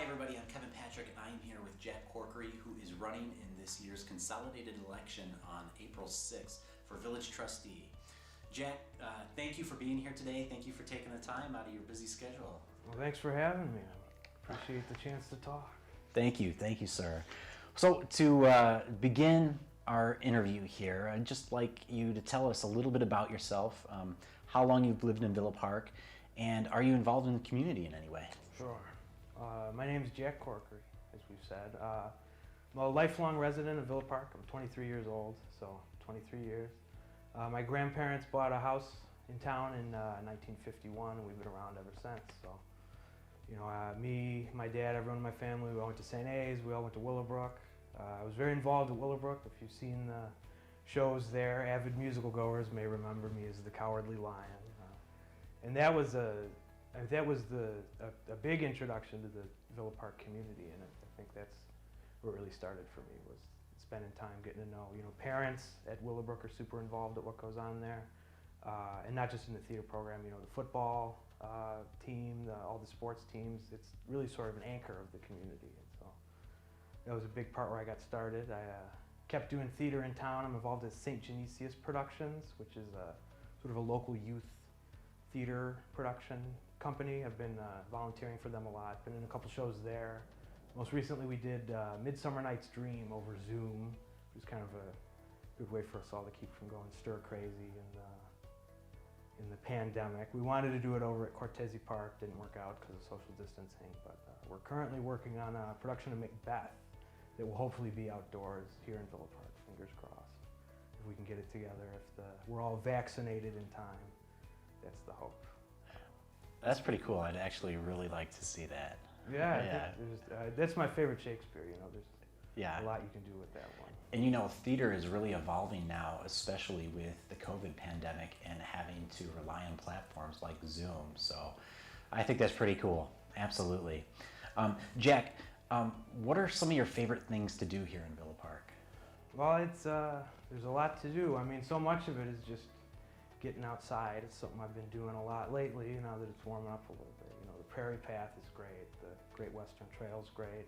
everybody, I'm Kevin Patrick and I am here with Jack Corkery, who is running in this year's consolidated election on April 6th for Village Trustee. Jack, thank you for being here today. Thank you for taking the time out of your busy schedule. Well, thanks for having me. I appreciate the chance to talk. Thank you, sir. So to begin our interview here, I'd just like you to tell us a little bit about yourself, how long you've lived in Villa Park, and are you involved in the community in any way? Sure. My name is Jack Corkery, as we've said. I'm a lifelong resident of Villa Park. I'm 23 years old, so 23 years. My grandparents bought a house in town in 1951, and we've been around ever since. So, you know, me, my dad, everyone in my family, we all went to St. A's, we all went to Willowbrook. I was very involved at Willowbrook. If you've seen the shows there, avid musical goers may remember me as the Cowardly Lion. And that was a big introduction to the Villa Park community, and I think that's what really started for me, was spending time getting to know. You know, parents at Willowbrook are super involved at what goes on there, and not just in the theater program. You know, the football team, all the sports teams. It's really sort of an anchor of the community, and so that was a big part where I got started. I kept doing theater in town. I'm involved in St. Genesius Productions, which is sort of a local youth theater production company. I've been volunteering for them a lot, been in a couple shows there. Most recently we did Midsummer Night's Dream over Zoom. It was kind of a good way for us all to keep from going stir crazy in the pandemic. We wanted to do it over at Cortese Park, didn't work out because of social distancing, but we're currently working on a production of Macbeth that will hopefully be outdoors here in Villa Park, fingers crossed. If we can get it together, if we're all vaccinated in time. That's the hope. That's pretty cool. I'd actually really like to see that. Yeah. That's my favorite Shakespeare. You know, there's a lot you can do with that one. And you know, theater is really evolving now, especially with the COVID pandemic and having to rely on platforms like Zoom. So I think that's pretty cool. Absolutely. Jack, what are some of your favorite things to do here in Villa Park? Well, there's a lot to do. I mean, so much of it is just getting outside. It's something I've been doing a lot lately, now that it's warming up a little bit. You know, the Prairie Path is great, the Great Western Trail is great.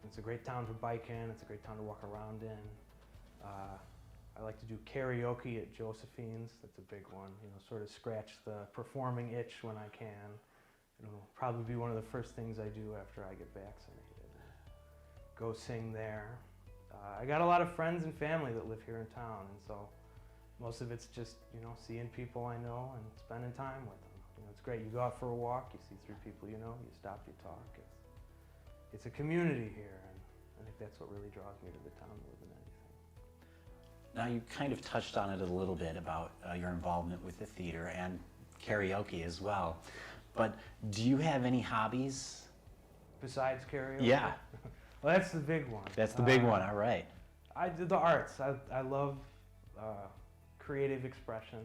It's a great town to bike in, it's a great town to walk around in. I like to do karaoke at Josephine's, that's a big one. You know, sort of scratch the performing itch when I can. It'll probably be one of the first things I do after I get vaccinated. Go sing there. I got a lot of friends and family that live here in town, and so most of it's just, you know, seeing people I know and spending time with them. You know, it's great. You go out for a walk, you see three people you know, you stop, you talk. It's a community here, and I think that's what really draws me to the town more than anything. Now, you kind of touched on it a little bit about your involvement with the theater and karaoke as well. But do you have any hobbies? Besides karaoke? Yeah. Well, that's the big one. That's the big one, all right. I did the arts. I love creative expression,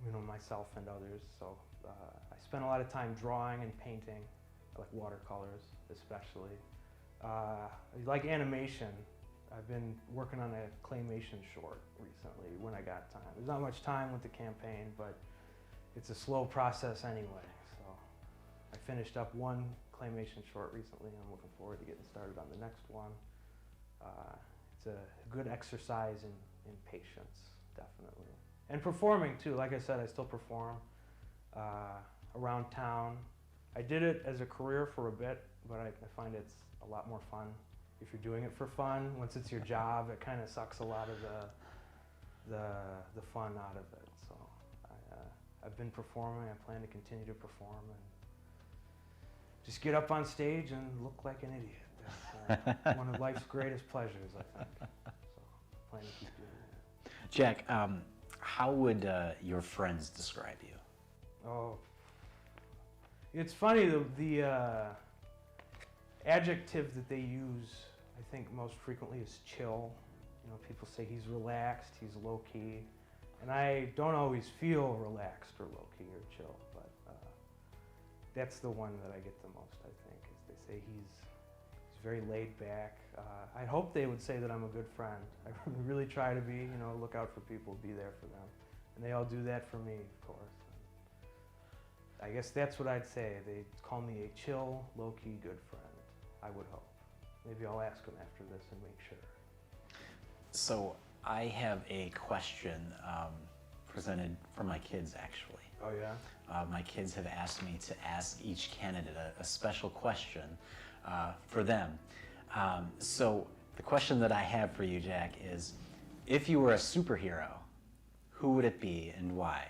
you know, myself and others. So I spend a lot of time drawing and painting. I like watercolors, especially. I like animation. I've been working on a claymation short recently when I got time. There's not much time with the campaign, but it's a slow process anyway. So I finished up one claymation short recently. I'm looking forward to getting started on the next one. It's a good exercise in patience, definitely. And performing too. Like I said, I still perform around town. I did it as a career for a bit, but I find it's a lot more fun if you're doing it for fun. Once it's your job, it kind of sucks a lot of the fun out of it. So I've been performing. I plan to continue to perform and just get up on stage and look like an idiot. That's one of life's greatest pleasures, I think. So I plan to keep doing that. Jack, how would your friends describe you? Oh, it's funny, the adjective that they use, I think most frequently, is chill. You know, people say he's relaxed, he's low-key, and I don't always feel relaxed or low-key or chill, but that's the one that I get the most, I think, is they say he's very laid back. I hope they would say that I'm a good friend. I really try to be, you know, look out for people, be there for them. And they all do that for me, of course. I guess that's what I'd say. They call me a chill, low-key good friend, I would hope. Maybe I'll ask them after this and make sure. So I have a question presented for my kids, actually. Oh yeah? My kids have asked me to ask each candidate a special question for them. So the question that I have for you, Jack, is if you were a superhero, who would it be and why?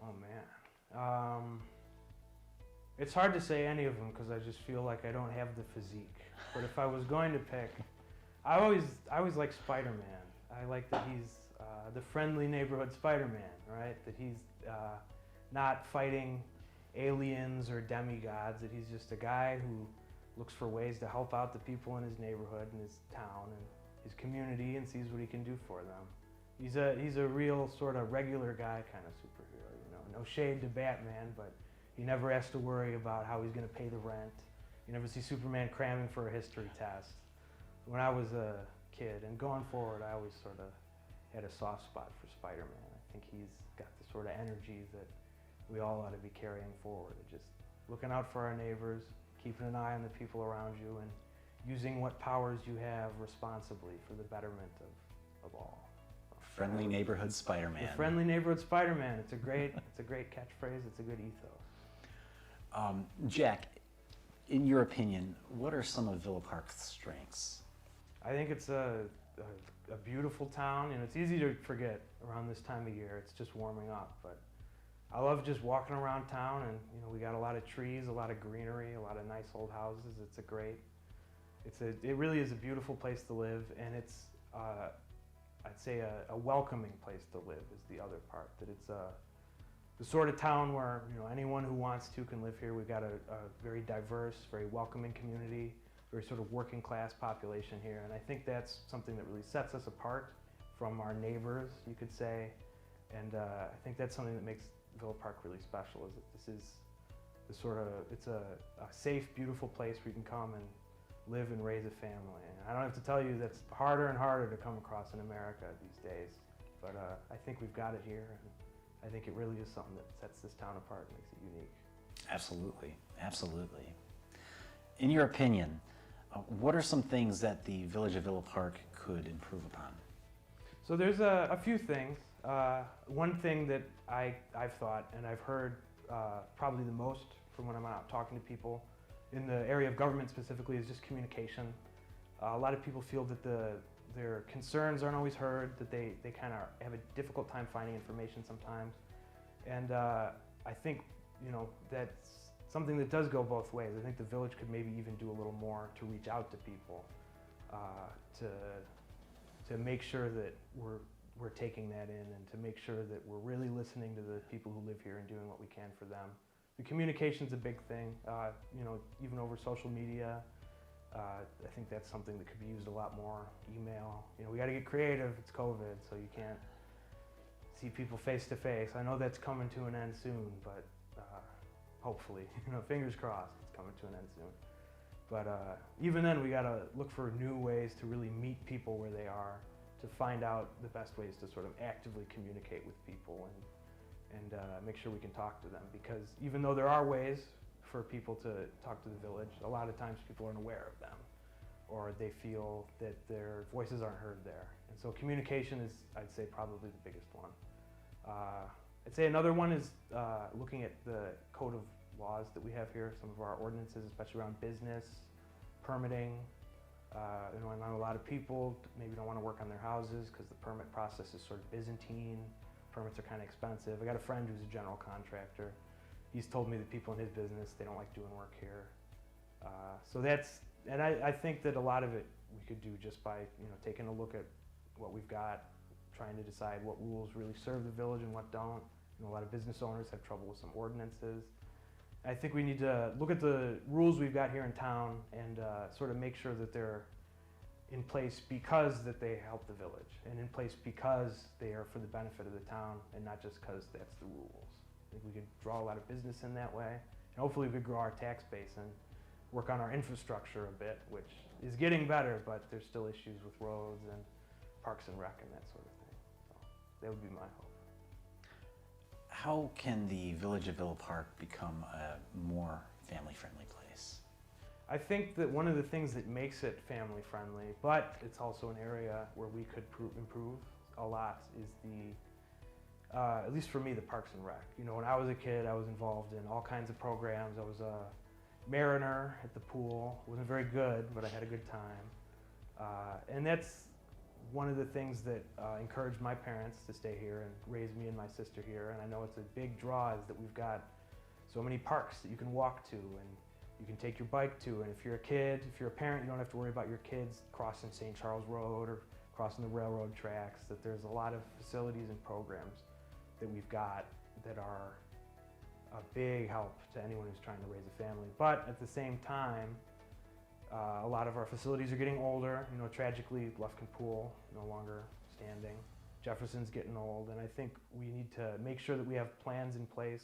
Oh man. It's hard to say any of them because I just feel like I don't have the physique. But if I was going to pick, I always like Spider-Man. I like that he's the friendly neighborhood Spider-Man, right? That he's not fighting aliens or demigods, that he's just a guy who looks for ways to help out the people in his neighborhood and his town and his community and sees what he can do for them. He's a real sort of regular guy kind of superhero, you know. No shade to Batman, but he never has to worry about how he's going to pay the rent. You never see Superman cramming for a history test. When I was a kid and going forward, I always sort of had a soft spot for Spider-Man. I think he's got the sort of energy that we all ought to be carrying forward. Just looking out for our neighbors, keeping an eye on the people around you, and using what powers you have responsibly for the betterment of all. Friendly neighborhood Spider-Man. The friendly neighborhood Spider-Man. It's a great catchphrase. It's a good ethos. Jack, in your opinion, what are some of Villa Park's strengths? I think it's a beautiful town, and it's easy to forget around this time of year. It's just warming up, but I love just walking around town, and you know, we got a lot of trees, a lot of greenery, a lot of nice old houses. It really is a beautiful place to live, and it's I'd say a welcoming place to live is the other part. That it's the sort of town where, you know, anyone who wants to can live here. We've got a very diverse, very welcoming community, very sort of working class population here, and I think that's something that really sets us apart from our neighbors, you could say, and I think that's something that makes Villa Park really special. Is that this is it's a safe, beautiful place where you can come and live and raise a family. And I don't have to tell you that's harder and harder to come across in America these days, but I think we've got it here. And I think it really is something that sets this town apart and makes it unique. Absolutely, absolutely. In your opinion, what are some things that the Village of Villa Park could improve upon? So there's a few things. One thing that I've thought, and I've heard probably the most from when I'm out talking to people in the area of government specifically, is just communication. A lot of people feel that their concerns aren't always heard, that they kind of have a difficult time finding information sometimes. And I think, you know, that's something that does go both ways. I think the village could maybe even do a little more to reach out to people, to make sure that we're taking that in, and to make sure that we're really listening to the people who live here and doing what we can for them. The communication's a big thing, you know, even over social media. I think that's something that could be used a lot more. Email, you know, we got to get creative. It's COVID, so you can't see people face to face. I know that's coming to an end soon, but hopefully, you know, fingers crossed, it's coming to an end soon. But even then, we got to look for new ways to really meet people where they are, to find out the best ways to sort of actively communicate with people and make sure we can talk to them. Because even though there are ways for people to talk to the village, a lot of times people aren't aware of them, or they feel that their voices aren't heard there. And so communication is, I'd say, probably the biggest one. I'd say another one is looking at the code of laws that we have here, some of our ordinances, especially around business, permitting. You know, I know a lot of people maybe don't want to work on their houses because the permit process is sort of Byzantine. Permits are kind of expensive. I got a friend who's a general contractor. He's told me that people in his business, they don't like doing work here. So that's, and I think that a lot of it we could do just by, you know, taking a look at what we've got, trying to decide what rules really serve the village and what don't. You know, a lot of business owners have trouble with some ordinances. I think we need to look at the rules we've got here in town and sort of make sure that they're in place because that they help the village, and in place because they are for the benefit of the town and not just because that's the rules. I think we could draw a lot of business in that way, and hopefully we could grow our tax base and work on our infrastructure a bit, which is getting better, but there's still issues with roads and parks and rec and that sort of thing. So that would be my hope. how can the Village of Villa Park become a more family-friendly place? I think that one of the things that makes it family friendly, but it's also an area where we could improve a lot, is at least for me, the Parks and Rec. You know, when I was a kid, I was involved in all kinds of programs. I was a mariner at the pool. Wasn't very good, but I had a good time. And that's one of the things that encouraged my parents to stay here and raise me and my sister here. And I know it's a big draw is that we've got so many parks that you can walk to and you can take your bike to. And if you're a kid, if you're a parent, you don't have to worry about your kids crossing St. Charles Road or crossing the railroad tracks. That there's a lot of facilities and programs that we've got that are a big help to anyone who's trying to raise a family. But at the same time, a lot of our facilities are getting older. You know, tragically, Lufkin Pool no longer standing. Jefferson's getting old, and I think we need to make sure that we have plans in place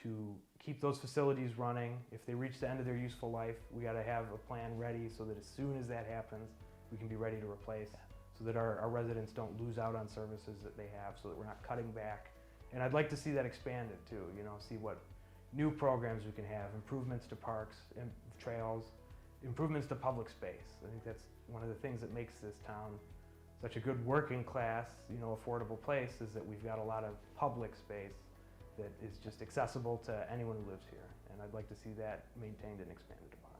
to keep those facilities running. If they reach the end of their useful life, we got to have a plan ready so that as soon as that happens, we can be ready to replace, so that our residents don't lose out on services that they have, so that we're not cutting back. And I'd like to see that expanded too, you know, see what new programs we can have, improvements to parks and trails, improvements to public space. I think that's one of the things that makes this town such a good working class, you know, affordable place, is that we've got a lot of public space that is just accessible to anyone who lives here. And I'd like to see that maintained and expanded upon.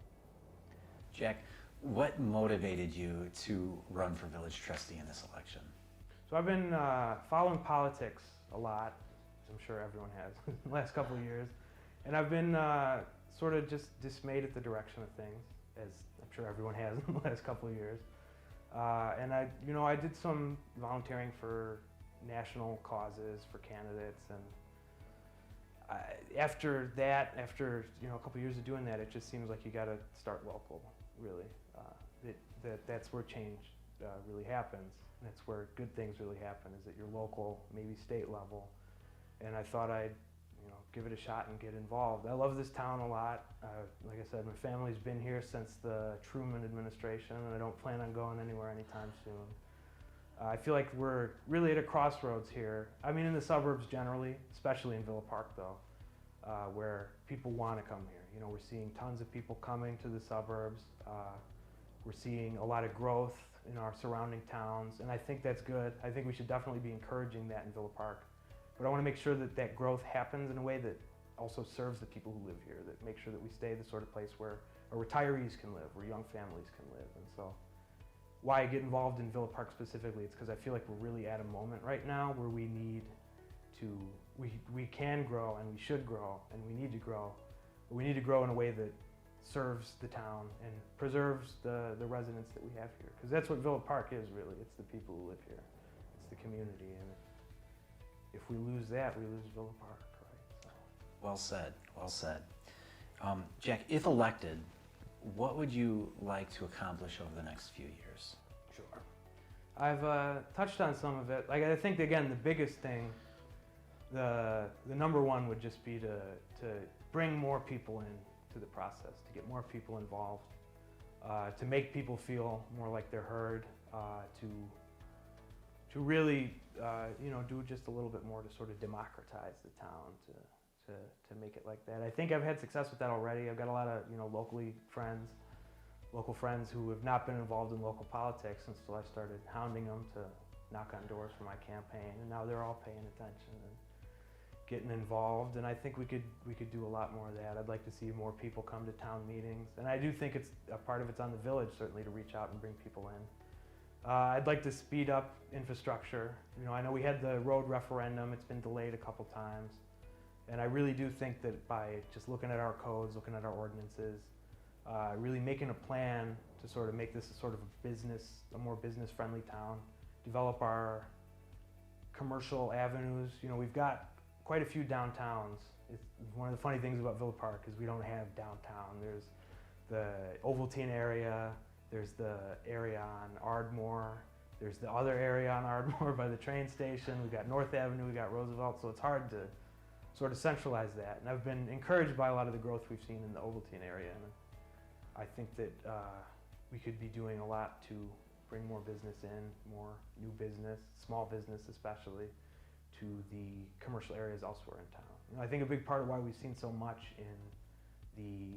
Jack, what motivated you to run for village trustee in this election? So I've been following politics a lot, as I'm sure everyone has in the last couple of years. And I've been sort of just dismayed at the direction of things, as I'm sure everyone has in the last couple of years. And I did some volunteering for national causes, for candidates, and after a couple of years of doing that, it just seems like you got to start local, really. That's where change really happens. And that's where good things really happen, is at your local, maybe state level. And I thought I'd give it a shot and get involved. I love this town a lot. Like I said, my family's been here since the Truman administration, and I don't plan on going anywhere anytime soon. I feel like we're really at a crossroads here. I mean, in the suburbs generally, especially in Villa Park though, where people want to come here. You know, we're seeing tons of people coming to the suburbs. We're seeing a lot of growth in our surrounding towns, and I think that's good. I think we should definitely be encouraging that in Villa Park. But I want to make sure that that growth happens in a way that also serves the people who live here, that make sure that we stay the sort of place where our retirees can live, where young families can live. And so why I get involved in Villa Park specifically, it's because I feel like we're really at a moment right now where we need to, we can grow and we should grow and we need to grow. But we need to grow in a way that serves the town and preserves the residents that we have here. Because that's what Villa Park is really. It's the people who live here. It's the community. And if we lose that, we lose Villa Park, right? So. Well said, well said. Jack, if elected, what would you like to accomplish over the next few years? Sure. I've touched on some of it. Like, I think, again, the biggest thing, the number one would just be to bring more people in to the process, to get more people involved, to make people feel more like they're heard, to really, do just a little bit more to sort of democratize the town, to make it like that. I think I've had success with that already. I've got a lot of, local friends who have not been involved in local politics since I started hounding them to knock on doors for my campaign, and now they're all paying attention and getting involved. And I think we could do a lot more of that. I'd like to see more people come to town meetings, and I do think it's a part of it's on the village certainly to reach out and bring people in. I'd like to speed up infrastructure. I know we had the road referendum. It's been delayed a couple times. And I really do think that by just looking at our codes, looking at our ordinances, really making a plan to sort of make this a sort of a more business-friendly town, develop our commercial avenues. We've got quite a few downtowns. It's one of the funny things about Villa Park is we don't have downtown. There's the Ovaltine area, there's the area on Ardmore, there's the other area on Ardmore by the train station, we've got North Avenue, we've got Roosevelt, so it's hard to sort of centralize that. And I've been encouraged by a lot of the growth we've seen in the Ovaltine area, and I think that we could be doing a lot to bring more business in, more new business, small business especially, to the commercial areas elsewhere in town. You know, I think a big part of why we've seen so much in the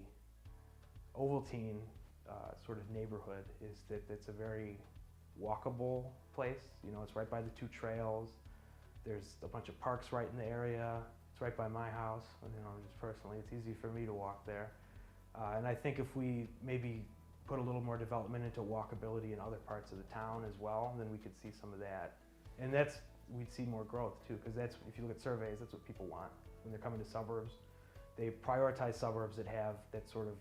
Ovaltine sort of neighborhood is that it's a very walkable place. You know, it's right by the two trails. There's a bunch of parks right in the area. It's right by my house. You know, just personally, it's easy for me to walk there. And I think if we maybe put a little more development into walkability in other parts of the town as well, then we could see some of that. And we'd see more growth too, because if you look at surveys, that's what people want when they're coming to suburbs. They prioritize suburbs that have that sort of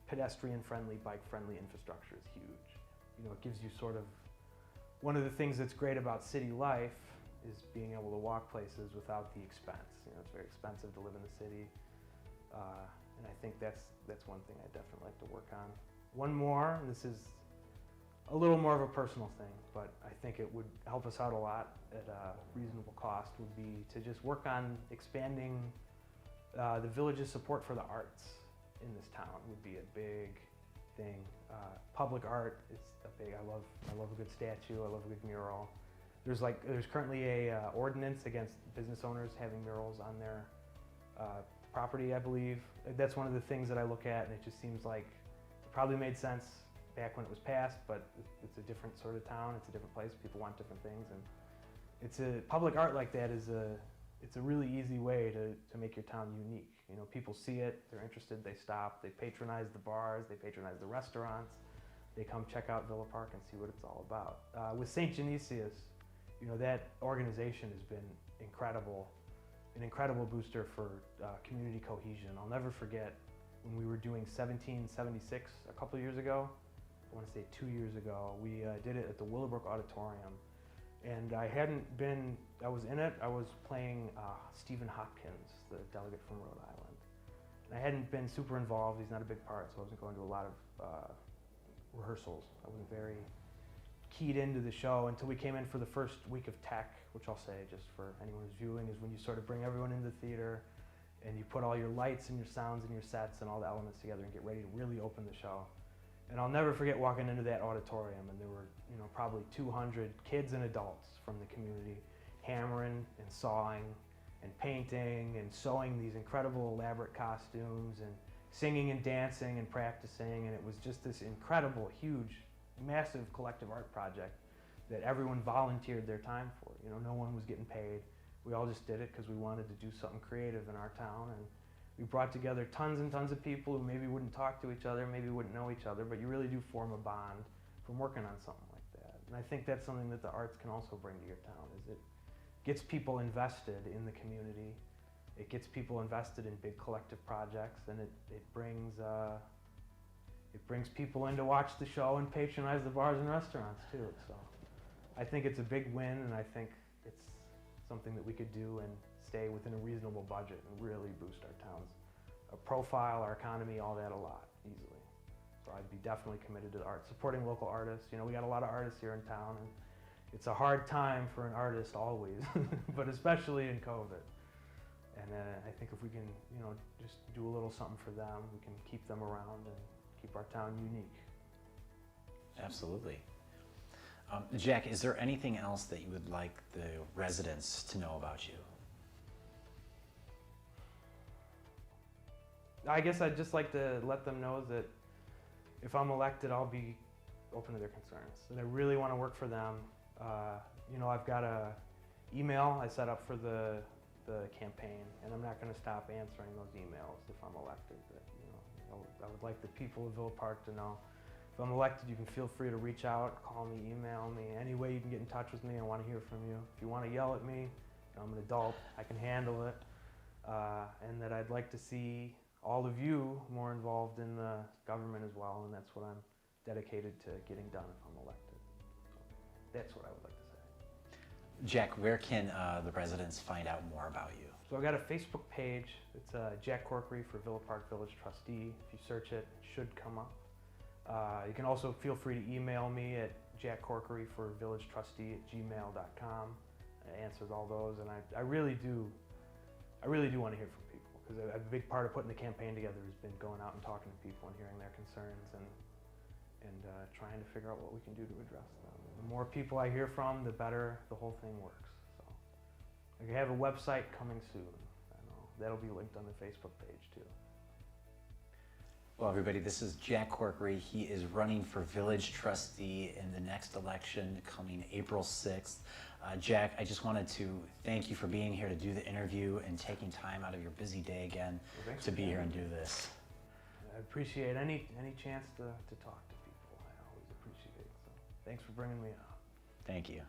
pedestrian-friendly, bike-friendly infrastructure is huge. You know, it gives you sort of, one of the things that's great about city life is being able to walk places without the expense. You know, it's very expensive to live in the city. And I think that's one thing I definitely like to work on. One more, and this is a little more of a personal thing, but I think it would help us out a lot at a reasonable cost, would be to just work on expanding the village's support for the arts in this town would be a big thing. Public art is a big, I love a good statue, I love a good mural. There's currently a ordinance against business owners having murals on their property, I believe. That's one of the things that I look at, and it just seems like it probably made sense back when it was passed, but it's a different sort of town, it's a different place, people want different things, and it's a public art like that it's a really easy way to make your town unique. You know, people see it, they're interested, they stop, they patronize the bars, they patronize the restaurants, they come check out Villa Park and see what it's all about. With St. Genesius, you know, that organization has been incredible, an incredible booster for community cohesion. I'll never forget when we were doing 1776 a couple years ago, I want to say 2 years ago, we did it at the Willowbrook Auditorium. And I was in it, I was playing Stephen Hopkins, the delegate from Rhode Island. And I hadn't been super involved, he's not a big part, so I wasn't going to a lot of rehearsals. I wasn't very keyed into the show until we came in for the first week of tech, which I'll say just for anyone who's viewing, is when you sort of bring everyone into the theater and you put all your lights and your sounds and your sets and all the elements together and get ready to really open the show. And I'll never forget walking into that auditorium, and there were, you know, probably 200 kids and adults from the community hammering and sawing and painting and sewing these incredible elaborate costumes and singing and dancing and practicing, and it was just this incredible, huge, massive collective art project that everyone volunteered their time for. You know, no one was getting paid. We all just did it because we wanted to do something creative in our town, and we brought together tons and tons of people who maybe wouldn't talk to each other, maybe wouldn't know each other, but you really do form a bond from working on something like that. And I think that's something that the arts can also bring to your town, is it gets people invested in the community, it gets people invested in big collective projects, and it brings people in to watch the show and patronize the bars and restaurants too. So I think it's a big win, and I think it's something that we could do and stay within a reasonable budget and really boost our town's profile, our economy, all that a lot, easily. So I'd be definitely committed to the art, supporting local artists. You know, we got a lot of artists here in town, and it's a hard time for an artist always, but especially in COVID. And I think if we can, you know, just do a little something for them, we can keep them around and keep our town unique. Absolutely. Jack, is there anything else that you would like the residents to know about you? I guess I'd just like to let them know that if I'm elected, I'll be open to their concerns. And I really want to work for them. You know, I've got a email I set up for the campaign, and I'm not going to stop answering those emails if I'm elected. But, you know, I would like the people of Villa Park to know, if I'm elected, you can feel free to reach out, call me, email me, any way you can get in touch with me. I want to hear from you. If you want to yell at me, I'm an adult, I can handle it. And that I'd like to see all of you more involved in the government as well, and that's what I'm dedicated to getting done if I'm elected. So that's what I would like to say. Jack, where can the residents find out more about you? So I've got a Facebook page. It's Jack Corkery for Villa Park Village Trustee. If you search it, it should come up. You can also feel free to email me at jackcorkeryforvillagetrustee@gmail.com. I answered all those, and I really do want to hear from people, because a big part of putting the campaign together has been going out and talking to people and hearing their concerns and trying to figure out what we can do to address them. The more people I hear from, the better the whole thing works. So I have a website coming soon. I know that'll be linked on the Facebook page too. Well, everybody, this is Jack Corkery. He is running for village trustee in the next election coming April 6th. Jack, I just wanted to thank you for being here to do the interview and taking time out of your busy day again to be here and do this. I appreciate any chance to talk to people. I always appreciate it. So thanks for bringing me on. Thank you.